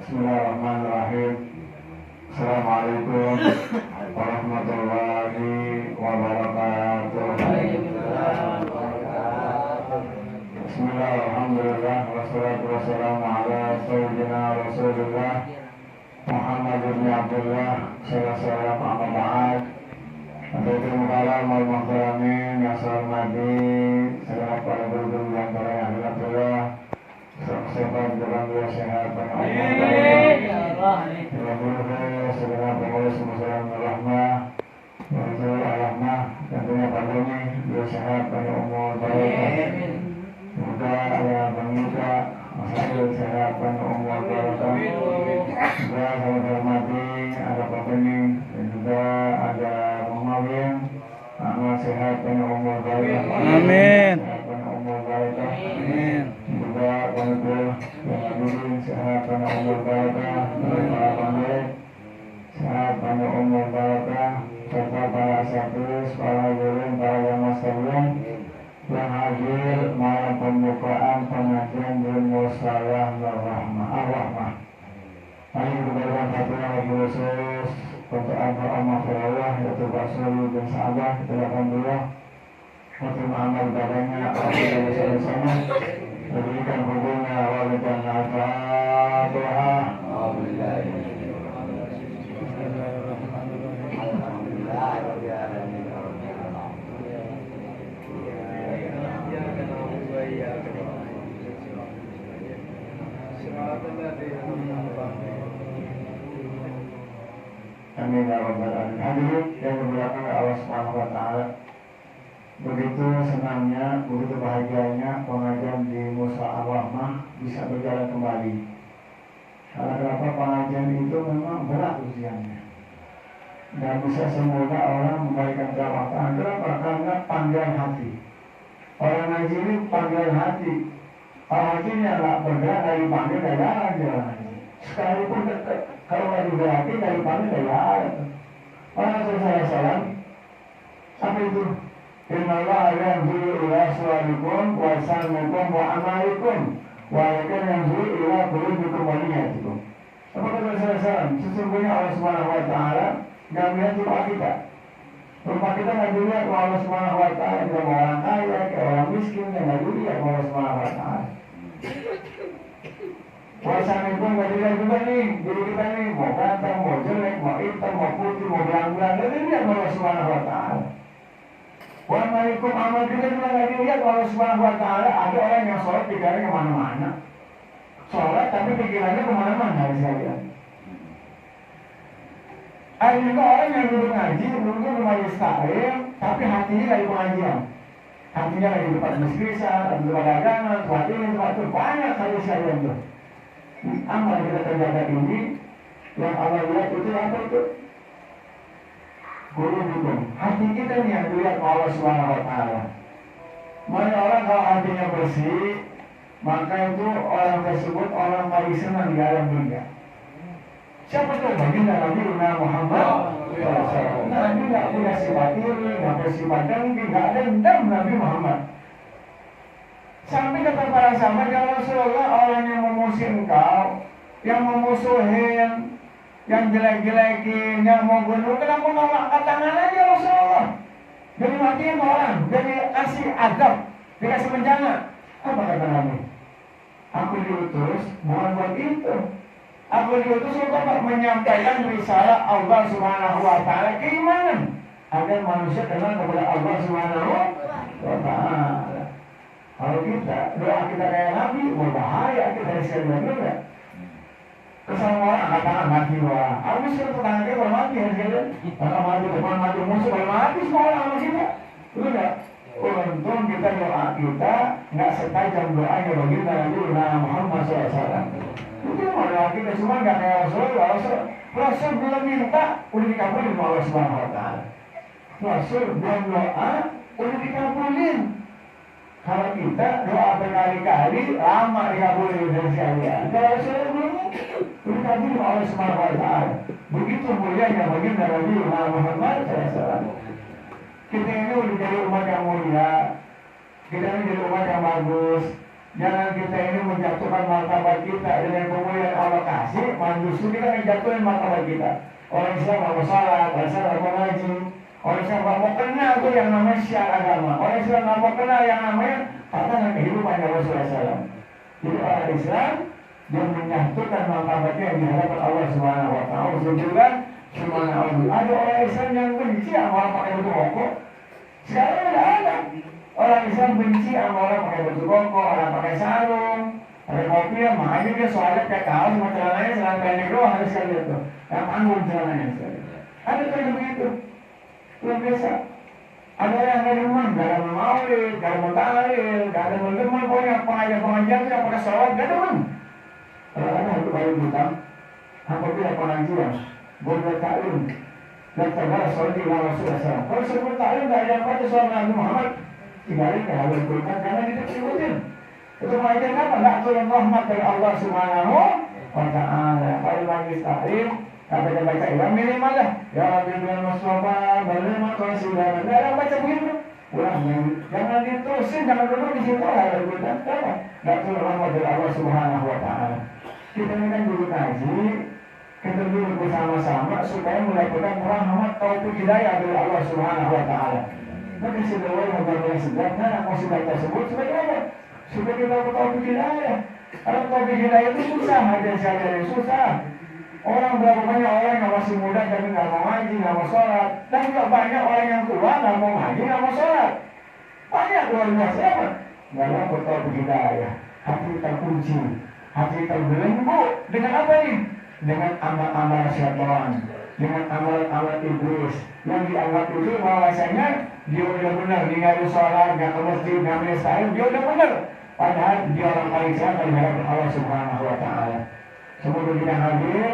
Bismillahirrahmanirrahim. Assalamualaikum warahmatullahi wabarakatuh. Bismillah, alhamdulillah, wassalatu wassalamu ala sayyidina Rasulullah Muhammad bin Abdullah sallallahu amma ba'd. Assalamualaikum warahmatullahi wabarakatuh. Yang saya hormati segenap para guru yang alhamdulillah sehat dalam dua sehat dan segera pengurus Muslim Rahmah Rahmah tentunya pandemi dua sehat dan umur baik. Semoga ada bangsa masyarakat sehat dan umur baik. Juga saya hormati ada pandemi dan juga ada Muhammadin amal sehat dan umur baik. Amin. Amin. Juga untuk yang hadirin sehat dan umur barakah, para pemilik sehat dan umur barakah, serta para asatidz, para guru, para jamaah sekalian yang hadir malam pembukaan pengajian di Musyawarah Ar-Rahmah. Mari kita berikan fatihah khusus untuk al-Mahfirullah yaitu Pak Suri bin Sa'adah, kita lakukan dulu untuk amal badannya Allah bersama berikan hubungnya walidan al-Fatihah. Amin ya rabbal alamin. Hadirin yang dimuliakan Allah Subhanahu wa taala. Begitu senangnya, begitu bahagianya pengajian di Musyawarah Rahmah bisa berjalan kembali. Karena kenapa pengajian itu memang berat usianya. Dan bisa semudah orang memberikan jawaban. Kenapa? Karena panggilan hati. Orang ngaji ini panggilan hati. Orang hatinya nggak bergerak dari panggil dari jalan. Sekalipun kalau nggak diberarti dari panggil dari jalan. Orang selesai salam apa itu? Inna Allah yanzuru ila suwarikum wa samikum wa amalikum wa yakan yanzuru ila qulubikum wa niyatikum. Apa kata Rasulullah? Sesungguhnya Allah Subhanahu wa taala enggak melihat rupa kita. Rupa kita enggak dilihat oleh Allah Subhanahu wa taala, kita mau orang kaya, ke orang miskin, enggak dilihat oleh Allah Subhanahu wa taala. Wa samikum enggak dilihat juga nih, diri kita nih mau ganteng, mau jelek, mau hitam, mau putih, mau belang-belang, enggak dilihat oleh Allah Subhanahu wa taala. Waalaikumsalam amal kita juga nggak dilihat Allah Subhanahu wa taala. Ada orang yang sholat pikirannya kemana-mana, sholat tapi pikirannya kemana-mana sekalian. Ada juga orang yang duduk ngaji, duduknya di majelis taklim, tapi hatinya lagi pengajian, hatinya lagi di tempat miskrisa, di tempat dagangan, tempat ini, tempat itu, banyak kali sekalian tuh. Amal kita terjaga ini, yang Allah lihat itu apa itu? Guru hukum. Hati kita nih yang dilihat Allah Subhanahu wa taala. Mana orang kalau hatinya bersih, maka itu orang tersebut orang paling senang di alam dunia. Siapa tuh? Baginda Nabi Muhammad SAW. Nabi nggak punya sifat iri, nggak punya sifat dengki, nggak dendam Nabi Muhammad. Sampai kata para sahabat, ya Rasulullah, orang yang memusuhi engkau, yang memusuhin, yang jelek-jelekin, yang mau bunuh, kenapa nggak angkat tangan aja Rasulullah? Jadi matiin orang, jadi kasih adab, dikasih bencana. Apa kata Nabi? Aku diutus bukan buat itu. Aku diutus untuk menyampaikan risalah Allah Subhanahu wa taala, keimanan agar manusia kenal kepada Allah Subhanahu wa taala. Kalau kita doa kita kayak Nabi, berbahaya kita dari sekalian juga. Kesalahan orang katakan mati wah, habis itu tetangga kita mati hasilnya, kalau mati depan mati musuh, kalau mati semua orang sama kita, udah. Untung kita doa kita nggak setajam doanya baginda Nabi Muhammad SAW. Itu mau doa kita semua nggak kayak Rasul belum minta, udah dikabulin oleh Allah Subhanahu wa taala. Rasul belum doa, udah dikabulin. Kalau kita doa berkali-kali, lama dikabulin dari sekalian. Kalau Rasul belum dikabulin oleh Allah Subhanahu wa taala. Begitu mulianya baginda Nabi Muhammad SAW. Kita ini udah jadi umat yang mulia, kita ini jadi umat yang bagus. Jangan kita ini menjatuhkan martabat kita dengan kemuliaan Allah kasih, malah justru kita ngejatuhin martabat kita. Orang Islam nggak mau sholat, orang Islam nggak mau ngaji, orang Islam nggak mau kenal tuh yang namanya syiar agama. Orang Islam nggak mau kenal yang namanya tatanan kehidupan Rasulullah SAW. Jadi orang Islam dia menyatukan martabatnya di hadapan Allah Subhanahu Wa Taala. Juga Subhanallah. Ada orang Islam yang benci sama orang pakai baju koko. Sekarang tidak ada. Orang Islam benci sama orang pakai baju koko, orang pakai sarung, pakai kopiah, makanya dia soalnya kayak kaos sama celananya celana pendek doang harus sekali itu. Yang panggung celananya sekali. Ada tuh yang begitu. Luar biasa. Ada yang dari rumah, gak ada maulid, gak ada tahlil, gak ada teman, pokoknya pengajian yang pakai sholat, gak ada teman. Kalau ada itu baru bilang, apabila pengajian, boleh taklum, dan terbalas sholat di Rasulullah SAW. Kalau sebelum taklum gak ada yang baca sholat Nabi Muhammad, tinggalin ke halal Quran karena kita ikutin. Itu pengajian apa? Gak turun rahmat dari Allah Subhanahu Wa Taala. Kalau lagi taklum, kata dia baca ilah minimal lah. Ya Rabbi bin Mustafa, berlima konsidaran. Gak ada baca begitu. Ulang, jangan diterusin, jangan dulu di situ halal Quran. Kenapa? Gak turun rahmat dari Allah Subhanahu Wa Taala. Kita ini kan dulu kaji, kita dulu bersama-sama supaya mendapatkan rahmat taufik hidayah dari Allah Subhanahu Wa Taala. Maka sedawai yang sedang dan musibah tersebut sebagai apa? Supaya kita dapat taufik hidayah. Karena taufik hidayah itu susah, aja saja yang susah. Orang berapa banyak orang yang masih muda tapi nggak mau ngaji, nggak mau sholat, dan juga banyak orang yang tua nggak mau ngaji, nggak mau sholat. Banyak luar biasa apa? Nggak dapat taufik hidayah. Hati terkunci, hati terbelenggu dengan apa nih? Dengan amal-amal syaitan, dengan amal-amal iblis yang dianggap itu bahwasanya dia udah benar, dia nggak sholat, nggak ke masjid, nggak menyesal, dia udah benar. Padahal dia orang paling sehat di hadapan Allah Subhanahu Wa Taala. Semoga kita hadir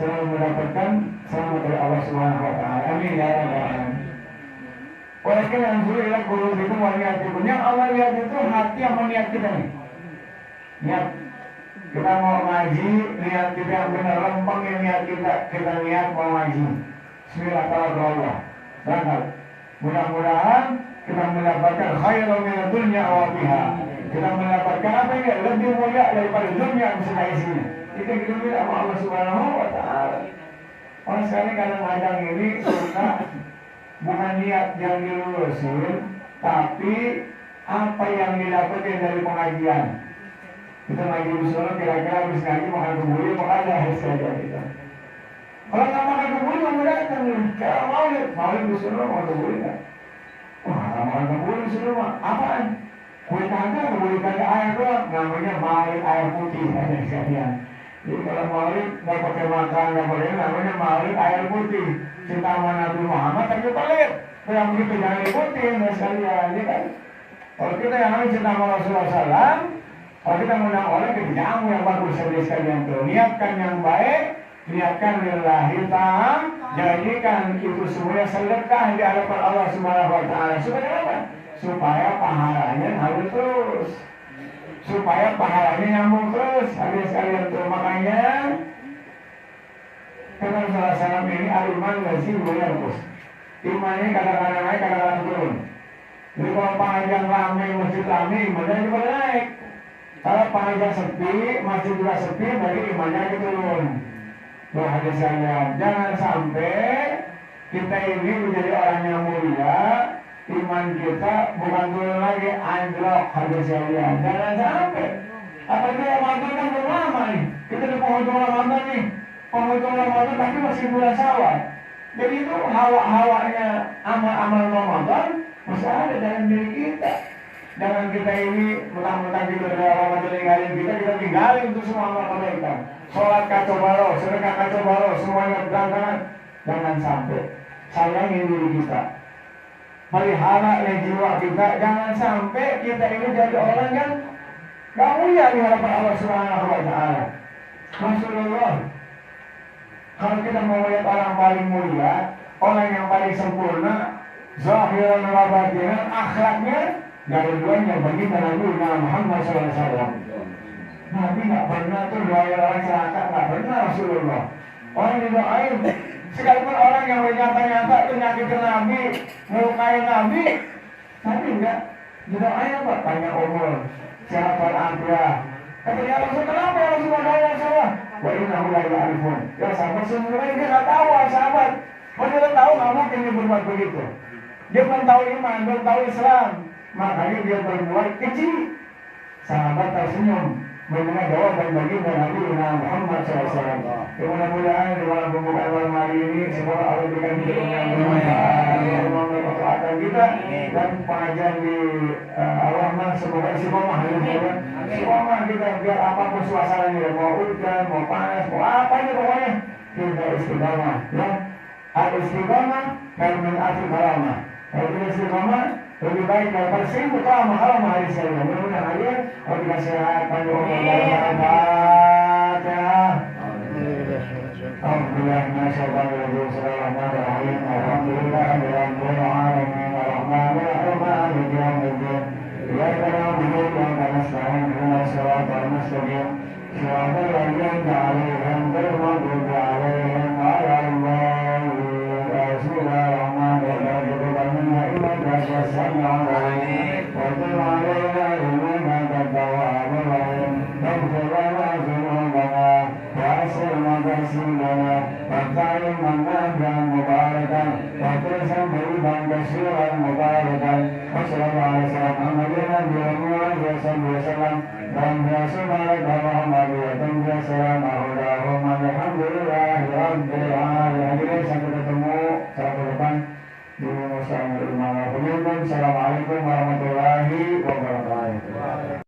selalu mendapatkan selamat dari Allah Subhanahu Wa Taala. Amin ya rabbal alamin. Oleh karena yang lihat guru itu mau niat itu, yang Allah lihat itu hati yang mau niat kita nih. Niat kita mau ngaji, niat kita yang benar lempeng yang niat kita niat mau ngaji. Bismillahirrahmanirrahim. Berangkat. Mudah-mudahan kita mendapatkan khairul min dunya wa fiha. Kita mendapatkan apa yang lebih mulia daripada dunia yang beserta isinya. Itu kita minta sama Allah Subhanahu Wa Taala. Orang sekarang kadang-kadang ini suka bukan niat yang dilulusin, tapi apa yang didapatkan dari pengajian. Kita ngaji di sana kira-kira habis ngaji makan kebuli, makan dah saja kita. Kalau nggak makan kebuli, mau datang nih. Kalau maulid di sana makan kebuli kan? Wah, makan kebuli di sana mah apaan? Kue kagak, kebuli kagak air doang. Namanya maulid air putih ada sekalian. Jadi kalau maulid nggak pakai makan, nggak pakai namanya maulid air putih. Cinta sama Nabi Muhammad tapi pelit. Yang begitu jangan ikutin sekalian, ya kan? Kalau kita yang namanya cinta sama Rasulullah SAW, kalau kita mengundang orang ke jamu yang bagus sekalian tuh, niatkan yang baik, niatkan lillahi ta'ala, jadikan itu semuanya sedekah di hadapan Allah Subhanahu Wa Taala. Supaya apa? Supaya pahalanya ngalir terus, supaya pahalanya nyambung terus. Hadirin sekalian tuh, makanya kata Rasulullah SAW ini al-iman lazim terus. Imannya kadang-kadang naik, kadang-kadang turun. Jadi kalau pengajian ramai, masjid ramai, imannya juga naik. Kalau pengajian sepi, masjid juga sepi, berarti imannya turun. Hadirin sekalian, jangan sampai kita ini menjadi orang yang mulia, iman kita bukan turun lagi, anjlok. Hadirin sekalian, jangan sampai. Apalagi Ramadan kan belum lama nih. Kita di penghujung Ramadan nih. Penghujung Ramadan tapi masih bulan Syawal. Jadi itu hawa-hawanya amal-amal Ramadan masih ada dalam diri kita. Jangan kita ini mentang-mentang kita dari Ramadan kita tinggalin untuk semua amal kebaikan. Sholat kacau balau, sedekah kacau balau, semuanya berantakan. Jangan sampai. Sayangi diri kita. Pelihara jiwa kita. Jangan sampai kita ini jadi orang yang gak mulia di hadapan Allah Subhanahu Wa Taala. Rasulullah, kalau kita mau lihat orang paling mulia, orang yang paling sempurna, zahiran wa batinan, akhlaknya gak ada duanya bagi Nabi Muhammad SAW. Nabi gak pernah tuh doain orang celaka, gak pernah Rasulullah. Orang didoain, sekalipun orang yang nyata-nyata itu nyakitin Nabi, melukai Nabi, tapi enggak didoain apa? Tanya umur, sehat walafiat, Kata ya Rasul, kenapa ya Rasulullah ya Rasulullah? Wa innahu la ya'rifun. Ya sahabat sebenarnya dia nggak tahu, sahabat. Kalau dia tahu nggak mungkin dia berbuat begitu. Dia belum tahu iman, belum tahu Islam, makanya dia berbuat kecil. Sahabat tersenyum mendengar jawaban baginda Nabi Muhammad SAW. Mudah-mudahan di malam pembukaan malam hari ini semoga Allah berikan kita yang bermanfaat, Allah memberkati kita dan pengajian di Al-Rahman semoga istiqomah ya. Istiqomah kita biar apapun suasananya, mau hujan, mau panas, mau apa aja pokoknya kita istiqomah ya. Al-istiqomah dan min-afi karamah. Kalau kita istiqomah lebih baik daripada 1000 karamah hari saya. Mudah-mudahan kalian kalau kita sehat panjang umur Al-Fatihah. Alhamdulillah, masyaallah, bismillahirrahmanirrahim. Alhamdulillahirabbil alamin. Arrahmanirrahim, maliki yaumiddin. Iyyaka na'budu wa iyyaka nasta'in. Ihdinas siratal mustaqim. Siratal ladzina an'amta 'alaihim ghairil maghdubi 'alaihim waladdallin. السميع العليم وتب علينا إنك التواب الرحيم اغفر لنا ذنوبنا وأسر مقاصدنا وافتح نافعا مباركا وكرسا طيبا كثيرا مباركا وصلى الله على سيدنا محمد النبي وآله وصحبه وسلم. Dan biasa mereka Muhammad ya dan biasa mahudahum